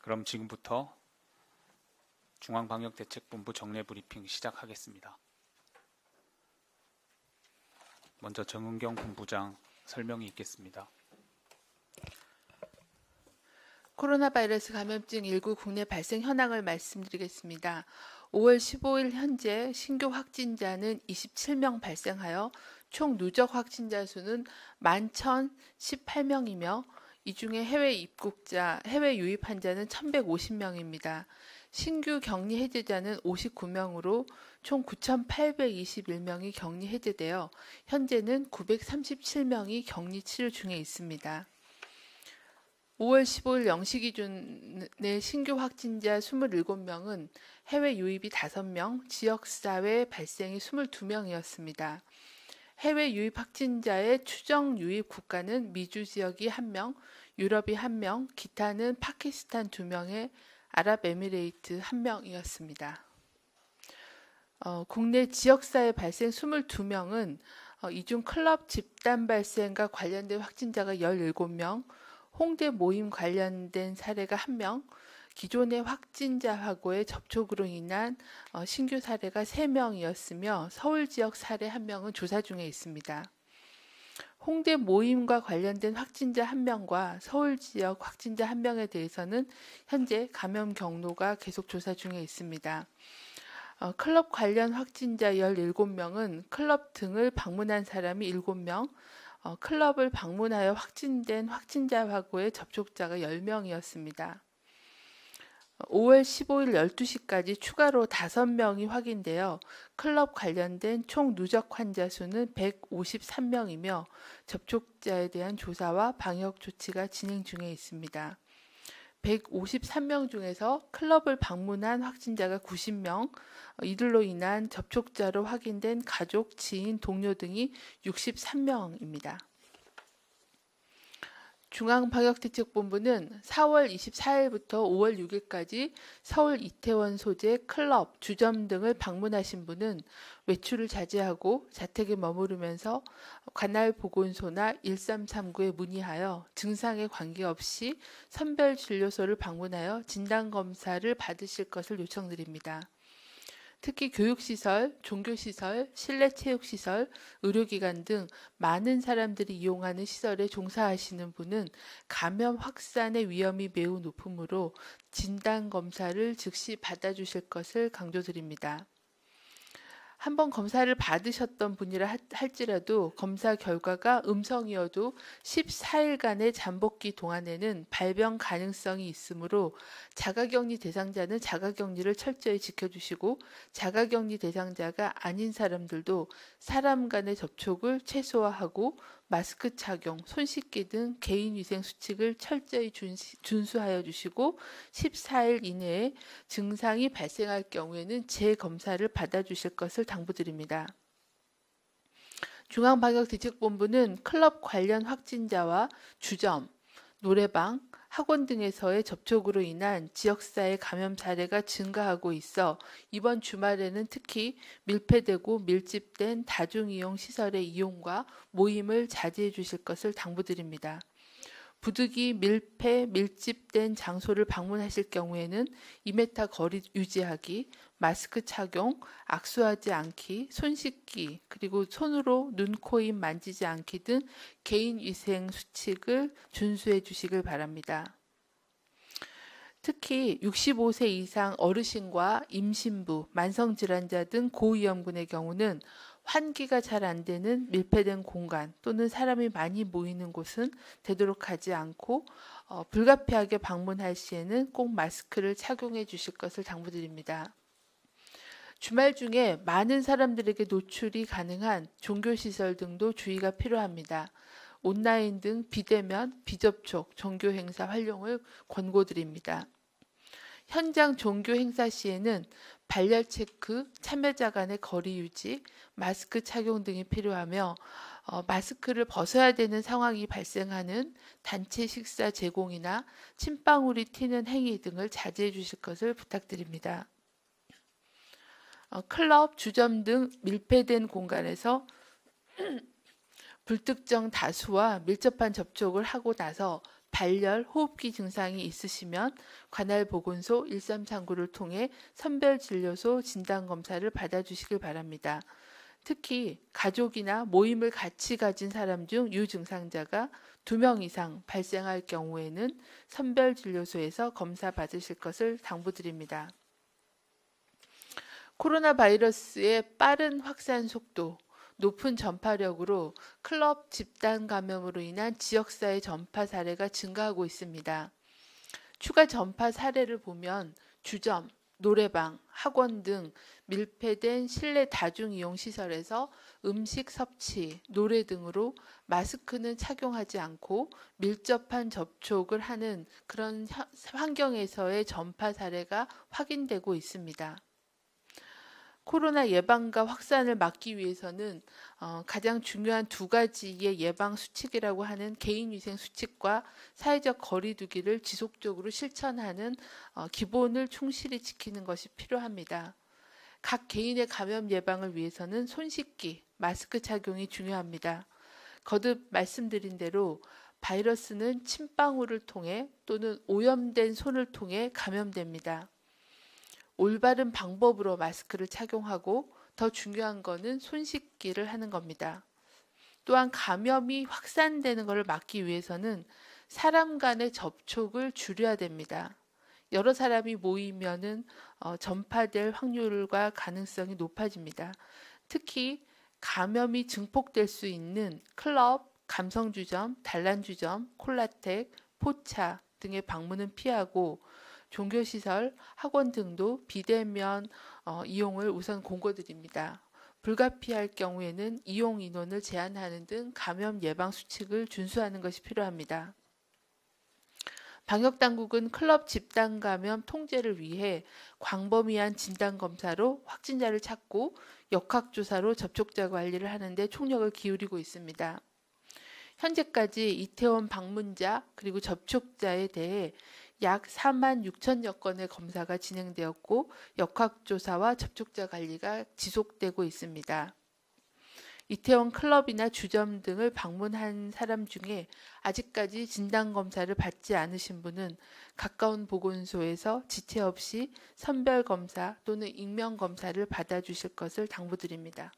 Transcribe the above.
그럼 지금부터 중앙방역대책본부 정례 브리핑 시작하겠습니다. 먼저 정은경 본부장 설명이 있겠습니다. 코로나 바이러스 감염증 19 국내 발생 현황을 말씀드리겠습니다. 5월 15일 현재 신규 확진자는 27명 발생하여 총 누적 확진자 수는 11,018명이며 이 중에 해외 유입 환자는 1,150명입니다. 신규 격리 해제자는 59명으로 총 9,821명이 격리 해제되어 현재는 937명이 격리 치료 중에 있습니다. 5월 15일 0시 기준의 신규 확진자 27명은 해외 유입이 5명, 지역사회 발생이 22명이었습니다. 해외 유입 확진자의 추정 유입 국가는 미주 지역이 1명, 유럽이 1명, 기타는 파키스탄 2명에 아랍에미레이트 1명이었습니다. 국내 지역사회 발생 22명은 이 중 클럽 집단 발생과 관련된 확진자가 17명, 홍대 모임 관련된 사례가 1명, 기존의 확진자하고의 접촉으로 인한 신규 사례가 3명이었으며 서울 지역 사례 1명은 조사 중에 있습니다. 홍대 모임과 관련된 확진자 1명과 서울 지역 확진자 1명에 대해서는 현재 감염 경로가 계속 조사 중에 있습니다. 클럽 관련 확진자 17명은 클럽 등을 방문한 사람이 7명, 클럽을 방문하여 확진된 확진자하고의 접촉자가 10명이었습니다. 5월 15일 12시까지 추가로 5명이 확인되어 클럽 관련된 총 누적 환자 수는 153명이며 접촉자에 대한 조사와 방역 조치가 진행 중에 있습니다. 153명 중에서 클럽을 방문한 확진자가 90명, 이들로 인한 접촉자로 확인된 가족, 지인, 동료 등이 63명입니다. 중앙방역대책본부는 4월 24일부터 5월 6일까지 서울 이태원 소재 클럽, 주점 등을 방문하신 분은 외출을 자제하고 자택에 머무르면서 관할 보건소나 1339에 문의하여 증상에 관계없이 선별진료소를 방문하여 진단검사를 받으실 것을 요청드립니다. 특히 교육시설, 종교시설, 실내체육시설, 의료기관 등 많은 사람들이 이용하는 시설에 종사하시는 분은 감염 확산의 위험이 매우 높으므로 진단검사를 즉시 받아주실 것을 강조드립니다. 한번 검사를 받으셨던 분이라 할지라도 검사 결과가 음성이어도 14일간의 잠복기 동안에는 발병 가능성이 있으므로 자가격리 대상자는 자가격리를 철저히 지켜주시고 자가격리 대상자가 아닌 사람들도 사람 간의 접촉을 최소화하고 마스크 착용, 손 씻기 등 개인위생 수칙을 철저히 준수하여 주시고 14일 이내에 증상이 발생할 경우에는 재검사를 받아주실 것을 당부드립니다. 중앙방역대책본부는 클럽 관련 확진자와 주점, 노래방, 학원 등에서의 접촉으로 인한 지역사회 감염 사례가 증가하고 있어 이번 주말에는 특히 밀폐되고 밀집된 다중이용 시설의 이용과 모임을 자제해 주실 것을 당부드립니다. 부득이 밀집된 장소를 방문하실 경우에는 2m 거리 유지하기, 마스크 착용, 악수하지 않기, 손 씻기, 그리고 손으로 눈, 코, 입 만지지 않기 등 개인위생 수칙을 준수해 주시길 바랍니다. 특히 65세 이상 어르신과 임신부, 만성질환자 등 고위험군의 경우는 환기가 잘 안 되는 밀폐된 공간 또는 사람이 많이 모이는 곳은 되도록 하지 않고 불가피하게 방문할 시에는 꼭 마스크를 착용해 주실 것을 당부드립니다. 주말 중에 많은 사람들에게 노출이 가능한 종교시설 등도 주의가 필요합니다. 온라인 등 비대면, 비접촉, 종교 행사 활용을 권고드립니다. 현장 종교 행사 시에는 발열 체크, 참여자 간의 거리 유지, 마스크 착용 등이 필요하며 마스크를 벗어야 되는 상황이 발생하는 단체 식사 제공이나 침방울이 튀는 행위 등을 자제해 주실 것을 부탁드립니다. 클럽, 주점 등 밀폐된 공간에서 불특정 다수와 밀접한 접촉을 하고 나서 발열, 호흡기 증상이 있으시면 관할 보건소 1339를 통해 선별진료소 진단검사를 받아주시길 바랍니다. 특히 가족이나 모임을 같이 가진 사람 중 유증상자가 2명 이상 발생할 경우에는 선별진료소에서 검사 받으실 것을 당부드립니다. 코로나 바이러스의 빠른 확산 속도, 높은 전파력으로 클럽 집단 감염으로 인한 지역사회 전파 사례가 증가하고 있습니다. 추가 전파 사례를 보면 주점, 노래방, 학원 등 밀폐된 실내 다중이용시설에서 음식 섭취, 노래 등으로 마스크는 착용하지 않고 밀접한 접촉을 하는 그런 환경에서의 전파 사례가 확인되고 있습니다. 코로나 예방과 확산을 막기 위해서는 가장 중요한 2가지의 예방 수칙이라고 하는 개인위생 수칙과 사회적 거리 두기를 지속적으로 실천하는 기본을 충실히 지키는 것이 필요합니다. 각 개인의 감염 예방을 위해서는 손 씻기, 마스크 착용이 중요합니다. 거듭 말씀드린 대로 바이러스는 침방울을 통해 또는 오염된 손을 통해 감염됩니다. 올바른 방법으로 마스크를 착용하고 더 중요한 것은 손 씻기를 하는 겁니다. 또한 감염이 확산되는 것을 막기 위해서는 사람 간의 접촉을 줄여야 됩니다. 여러 사람이 모이면은 전파될 확률과 가능성이 높아집니다. 특히 감염이 증폭될 수 있는 클럽, 감성주점, 단란주점, 콜라텍, 포차 등의 방문은 피하고 종교시설, 학원 등도 비대면 이용을 우선 공고드립니다. 불가피할 경우에는 이용 인원을 제한하는 등 감염 예방 수칙을 준수하는 것이 필요합니다. 방역당국은 클럽 집단 감염 통제를 위해 광범위한 진단검사로 확진자를 찾고 역학조사로 접촉자 관리를 하는데 총력을 기울이고 있습니다. 현재까지 이태원 방문자 그리고 접촉자에 대해 약 4만 6천여 건의 검사가 진행되었고 역학조사와 접촉자 관리가 지속되고 있습니다. 이태원 클럽이나 주점 등을 방문한 사람 중에 아직까지 진단검사를 받지 않으신 분은 가까운 보건소에서 지체 없이 선별검사 또는 익명검사를 받아주실 것을 당부드립니다.